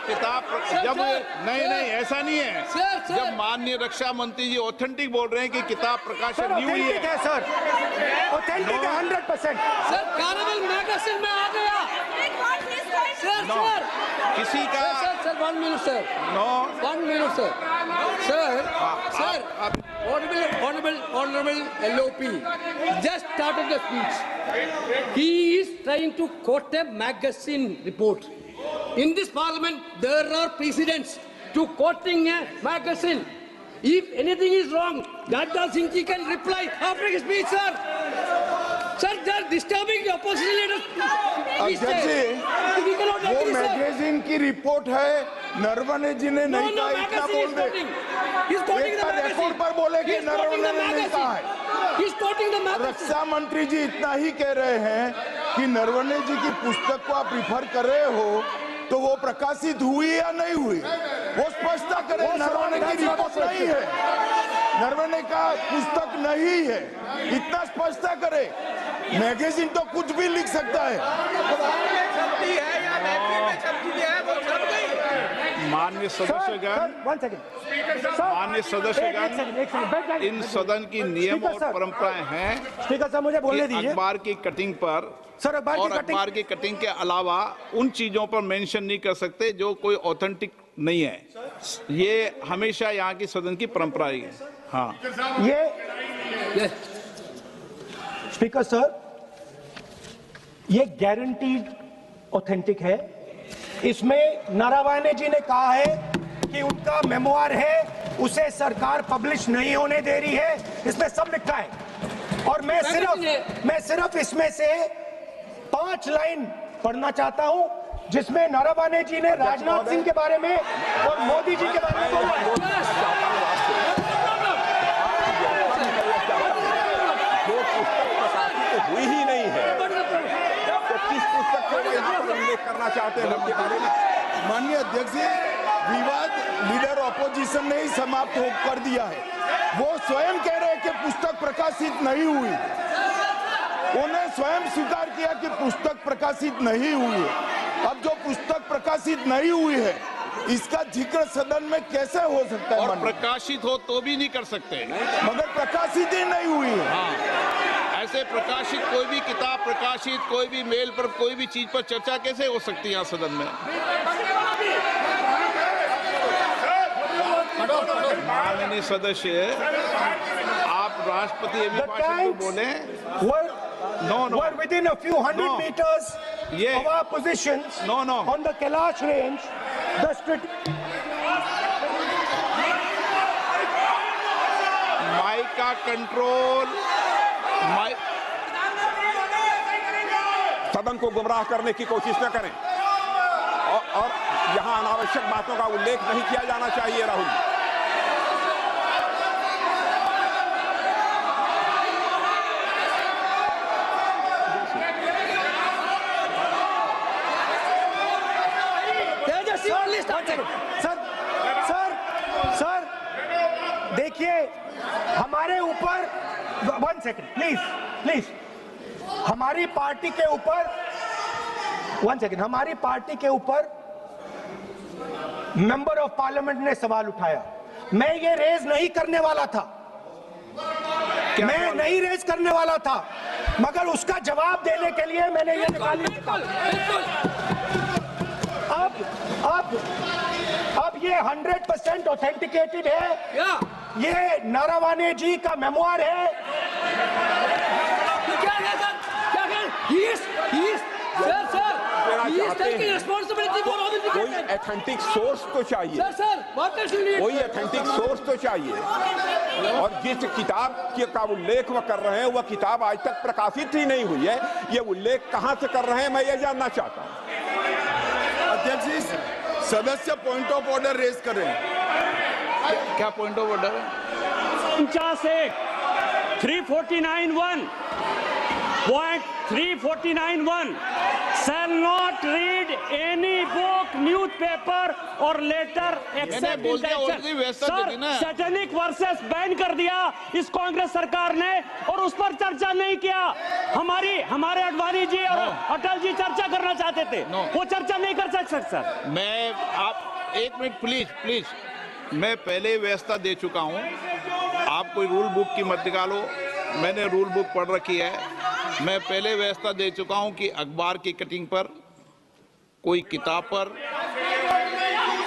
किताब जब नहीं ऐसा नहीं है। जब माननीय रक्षा मंत्री जी ऑथेंटिक बोल रहे हैं कि किताब प्रकाशन नहीं हुई है सर, ऑथेंटिक है 100%। सर कैरेमल मैगजीन में आ गया। सर किसी का sir 1 minute sir. 1 minute sir. Sir honorable LOP just started the speech. He is trying to quote a magazine report. In this parliament, there are precedents to quoting a magazine. If anything is wrong, Gadda Singh ji can reply after his speech, sir. Sir, they are disturbing the opposition leaders. अध्यक्ष जी, वो magazine की report है, नरवणे जी ने नहीं कहा, इतना बोल दे। Record पर बोले कि नरवणे ने नहीं कहा है। रक्षा मंत्री जी इतना ही कह रहे हैं कि नरवणे जी की पुस्तक को आप रिफर कर रहे हो, तो वो प्रकाशित हुई या नहीं हुई, वो स्पष्टता करें। नरवणे की रिपोर्ट नहीं है, नरवणे का पुस्तक नहीं है, इतना स्पष्टता करे। मैगजीन तो कुछ भी लिख सकता है। माननीय सदस्यगण, इन सदन की नियम और परंपराएं हैं। स्पीकर साहब मुझे बोलने दीजिए। अखबार की कटिंग पर सर, और अखबार की कटिंग के अलावा उन चीजों पर मेंशन नहीं कर सकते जो कोई ऑथेंटिक नहीं है। ये हमेशा यहाँ की सदन की परंपरा है। हाँ, ये स्पीकर सर, ये गारंटीड ऑथेंटिक है। इसमें नारावाने जी ने कहा है कि उनका मेमोआर है, उसे सरकार पब्लिश नहीं होने दे रही है, इसमें सब लिखा है। और मैं सिर्फ इसमें से 5 लाइन पढ़ना चाहता हूं, जिसमें नारावाने जी ने राजनाथ सिंह के बारे में और मोदी जी के बारे में बोला है। हुई ही नहीं है, तो किस पुस्तक को यहाँ पर उल्लेख करना चाहते हैं उनके बारे में? माननीय अध्यक्ष जी, विवाद लीडर ऑपोजिशन ने ही समाप्त कर दिया है। वो स्वयं कह रहे हैं कि पुस्तक प्रकाशित नहीं हुई, उन्हें स्वयं स्वीकार किया कि पुस्तक प्रकाशित नहीं हुई है। अब जो पुस्तक प्रकाशित नहीं हुई है, इसका जिक्र सदन में कैसे हो सकता है? और प्रकाशित हो तो भी नहीं कर सकते, मगर प्रकाशित ही नहीं हुई है। हाँ, ऐसे प्रकाशित कोई भी किताब प्रकाशित, कोई भी मेल पर, कोई भी चीज पर चर्चा कैसे हो सकती है यहाँ सदन में? माननीय सदस्य, आप राष्ट्रपति अभिभाषण को बोले। We're within a few hundred meters of our positions on the Kailash range. Mike का कंट्रोल, सदन को गुमराह करने की कोशिश न करें और यहाँ अनावश्यक बातों का उल्लेख नहीं किया जाना चाहिए। राहुल, सर देखिए, हमारे ऊपर 1 सेकंड प्लीज, हमारी पार्टी के ऊपर 1 सेकंड, हमारी पार्टी के ऊपर मेंबर ऑफ पार्लियामेंट ने सवाल उठाया। मैं ये रेज नहीं करने वाला था, मगर उसका जवाब देने के लिए मैंने ये निकाली। अब ये 100% ऑथेंटिकेटेड है। ये नारावाने जी का मेमोआर है। कोई ऑथेंटिक सोर्स तो चाहिए, कोई ऑथेंटिक सोर्स तो चाहिए। और जिस किताब का उल्लेख वह कर रहे हैं, वह किताब आज तक प्रकाशित ही नहीं हुई है। ये उल्लेख कहां से कर रहे हैं, मैं ये जानना चाहता हूं। अध्यक्ष जी, सदस्य पॉइंट ऑफ ऑर्डर रेज कर रहे हैं। क्या पॉइंट ऑफ ऑर्डर है? 349(1) shall not read any book, newspaper or letter except in the sir, satanic versus ban कर दिया इस कांग्रेस सरकार ने और उस पर चर्चा नहीं किया। हमारे अडवाणी मोदी जी और अटल जी चर्चा करना चाहते थे, वो चर्चा नहीं कर सकते सर। मैं आप एक मिनट प्लीज, मैं पहले व्यवस्था दे चुका हूं। आप कोई रूल बुक की मत निकालो, मैंने रूल बुक पढ़ रखी है। मैं पहले व्यवस्था दे चुका हूं कि अखबार की कटिंग पर, कोई किताब पर,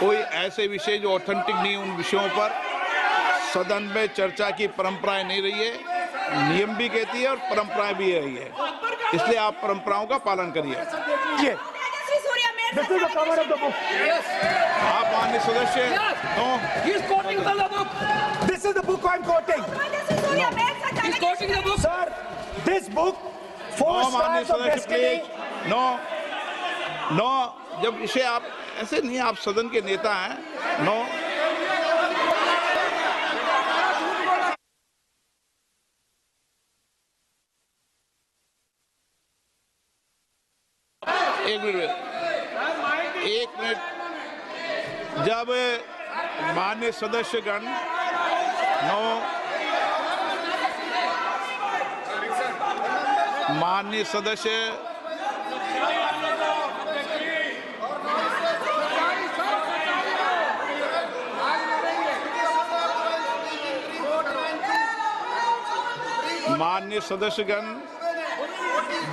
कोई ऐसे विषय जो ऑथेंटिक नहीं, उन विषयों पर सदन में चर्चा की परंपराएं नहीं रही है। नियम भी कहती है और परंपराएं भी रही है, इसलिए आप परंपराओं का पालन करिए। आप माननीय सदस्य, This is the book I'm quoting. He's quoting the book. Sir, this book, Four Stars of Destiny. No, जब इसे आप ऐसे नहीं, आप सदन के नेता हैं। नो, एक मिनट, जब माननीय सदस्यगण माननीय सदस्य माननीय सदस्यगण,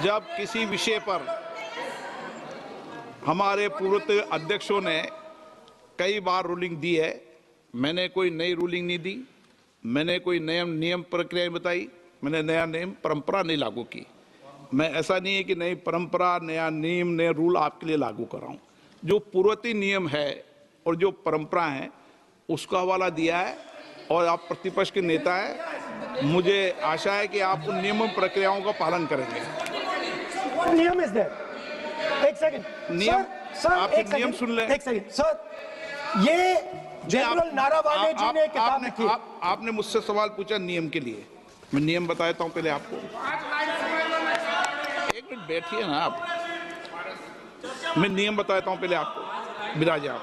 जब किसी विषय पर हमारे पूर्व अध्यक्षों ने कई बार रूलिंग दी है, मैंने कोई नई रूलिंग नहीं दी, मैंने कोई नियम प्रक्रिया बताई, मैंने नया नियम परंपरा नहीं लागू की। मैं ऐसा नहीं है कि नई परंपरा, नया नियम, नया रूल आपके लिए लागू कर रहा हूं। जो पूर्ववर्ती नियम है और जो परंपरा है उसका हवाला दिया है, और आप प्रतिपक्ष के नेता हैं, मुझे आशा है कि आप उन नियम प्रक्रियाओं का पालन करेंगे। नियम इज देयर। एक सेकंड, नियम, सर, आप एक नियम सुन लें। एक सेकंड सर, ये जनरल नारावाने जी ने किताब लिखी। आपने मुझसे सवाल पूछा नियम के लिए, मैं नियम बताता हूं पहले आपको। एक मिनट बैठिए ना आप, मैं नियम बताता हूं पहले आपको। विराजे आप।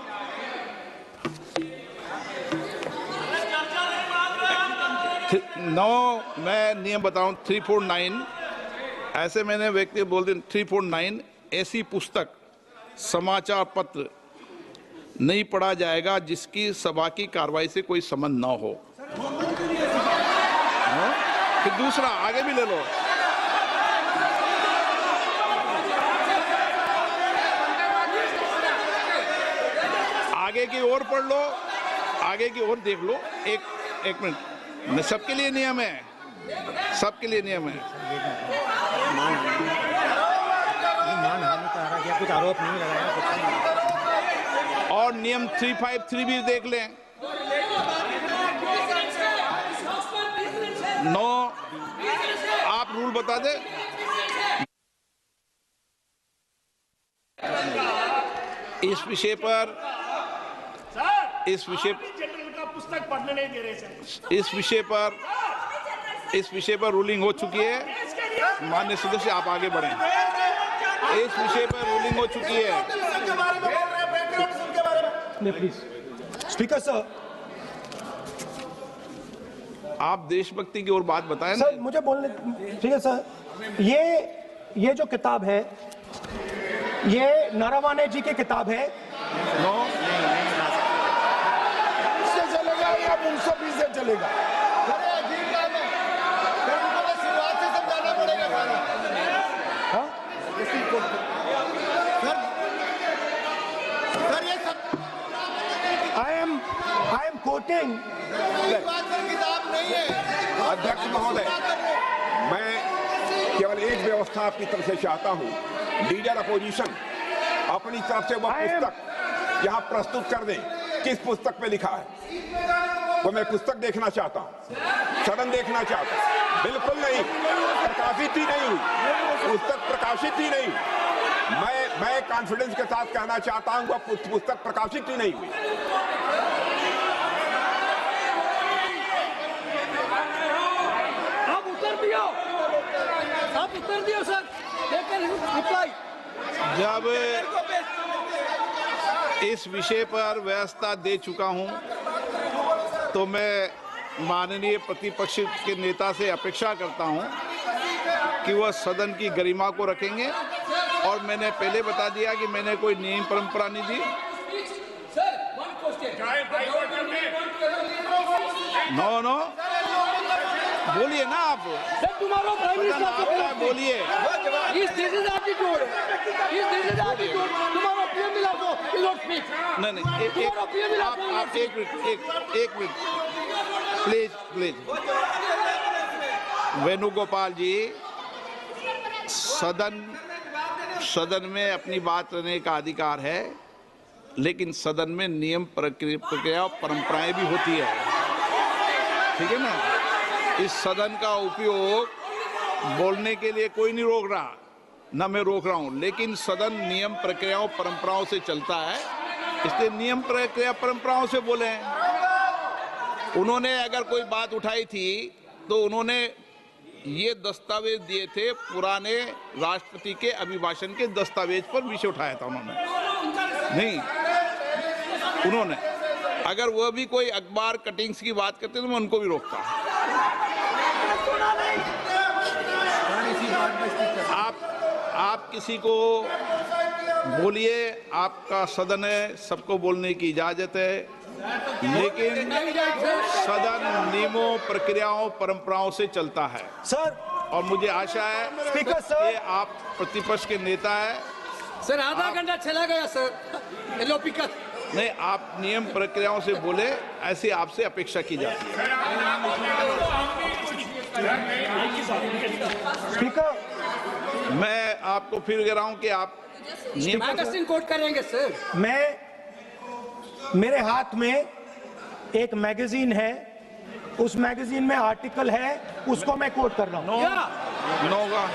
मैं नियम बताऊं 349, ऐसे मैंने व्यक्ति बोल दिया 349, ऐसी पुस्तक, समाचार पत्र नहीं पढ़ा जाएगा जिसकी सभा की कार्रवाई से कोई संबंध न हो। फिर दूसरा आगे भी ले लो, आगे की ओर पढ़ लो, आगे की ओर देख लो। एक मिनट, सबके लिए नियम है, सबके लिए नियम है। कुछ आरोप नहीं लगाया। और नियम 353 भी देख लें। आप रूल बता दे। इस विषय पर पुस्तक पढ़ने नहीं दे रहे सर। इस विषय पर रूलिंग हो चुकी है। माननीय सदस्य, आप आगे बढ़ें। इस विषय पर रूलिंग हो चुकी है। प्लीज स्पीकर सर, आप देशभक्ति की ओर बात बताएं। सर मुझे बोलने, ठीक है सर। ये जो किताब है, ये नारावाने जी की किताब है। इससे चलेगा या मुंसफी से चलेगा? I am quoting. अध्यक्ष महोदय, मैं केवल एक व्यवस्था आपकी तरफ से चाहता हूं। लीडर अपोजिशन अपनी तरफ से वह पुस्तक यहां प्रस्तुत कर दे। किस पुस्तक पे लिखा है वो मैं पुस्तक देखना चाहता हूं, सदन देखना चाहता हूं। बिल्कुल नहीं, प्रकाशित ही नहीं हुई पुस्तक, प्रकाशित ही नहीं। मैं कॉन्फिडेंस के साथ कहना चाहता हूं वह पुस्तक प्रकाशित ही नहीं हुई। आप उत्तर दियो सर। रिप्लाई। जब इस विषय पर व्यवस्था दे चुका हूं तो मैं माननीय प्रतिपक्ष के नेता से अपेक्षा करता हूं कि वह सदन की गरिमा को रखेंगे, और मैंने पहले बता दिया कि मैंने कोई नियम परंपरा नहीं दी। नो बोलिए ना आप, बोलिए। नहीं, आप एक मिनट प्लीज। वेणुगोपाल जी, सदन में अपनी बात करने का अधिकार है, लेकिन सदन में नियम प्रक्रिया और परंपराएं भी होती है, ठीक है ना। इस सदन का उपयोग बोलने के लिए कोई नहीं रोक रहा, ना मैं रोक रहा हूं, लेकिन सदन नियम प्रक्रियाओं परंपराओं से चलता है, इसलिए नियम प्रक्रिया परंपराओं से बोले हैं। उन्होंने अगर कोई बात उठाई थी तो उन्होंने ये दस्तावेज दिए थे, पुराने राष्ट्रपति के अभिभाषण के दस्तावेज पर विषय उठाया था उन्होंने अगर वह भी कोई अखबार कटिंग्स की बात करते तो मैं उनको भी रोकता। आप किसी को बोलिए, आपका सदन है, सबको बोलने की इजाजत है, लेकिन सदन नियमों प्रक्रियाओं परंपराओं से चलता है सर। और मुझे आशा है स्पीकर सर कि आप प्रतिपक्ष के नेता है सर। आधा घंटा चला गया सर, नहीं, आप नियम प्रक्रियाओं से बोले, ऐसी आपसे अपेक्षा की जाती है। स्पीकर, मैं आपको फिर कह रहा हूं कि आप मैगजीन कोट करेंगे सर। मेरे हाथ में एक मैगजीन है, उस मैगजीन में आर्टिकल है, उसको मैं कोट कर रहा हूं। नो होगा।